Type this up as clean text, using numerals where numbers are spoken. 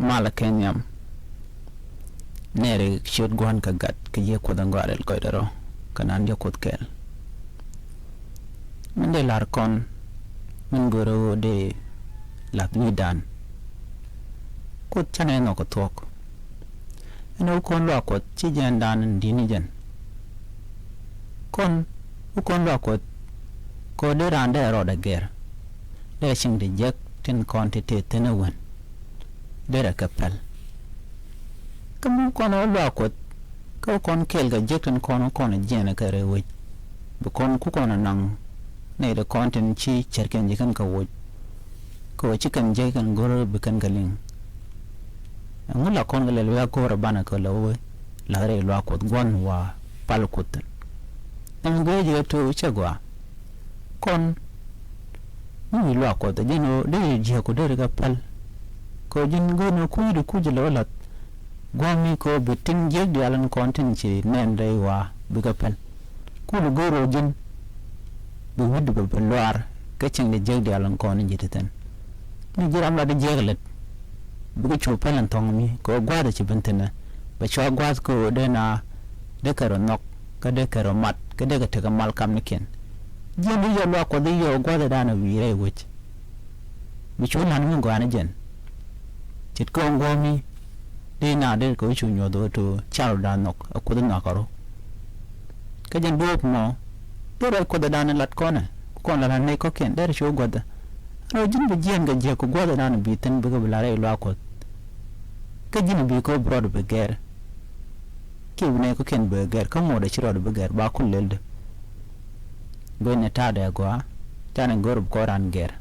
mala kenyam nere shot gwan ka gat ke ye ko dangware ko daro kanan yo kot kel mende lar kon min goro de lak ni dan kot chane no ko tok eno kon lo ko chi jan dan dini jan kon u kon lo ko de rande ro da ger de sing de jek tin kon te tenawan de ra kapal kamu kon lo ko kon kel ga jek tin kon jena ka re wi bu kon ku kon nang ne de kon tin chi cherken jikan ka wo ko chi kan je kan goro bu kan galing ngula kon ga le ya ko ra bana ko lo we la re lo ko gon wa pal kutan en goje to chagwa kon ni lo ko de no de je ko de ga pal ko jin gono ku de ku je lo lat gomi ko bitin je de alan kontin ci nen dai wa bi ga pal ku de goro jin bu wud bu loar ka cin de je de alan kon ji tan ni jiram la de jeglet bu ko chu palan tong mi ko gwada ci bintana ba cho gwad ko de na de karo nok ka de karo mat ka de ga ta mal kam niken je ni yo lo ko de yo gwada dana wi re wuch mi chu nan mi gwana jen chit ko ngomi de na de ko chu nyo do to chal da nok ko de na karo ka jen do mo de ra ko de dana lat ko na ko la ne ko ken de chu gwada ro jin bi jen ga je ko gwada dana bi tan bi ga bla re lo ko ka jin bi ko brod be ger ki ne ko ken be ger ka mo de chiro be ger ba ko lelde go ne ta de go ta ne gor ko ran ger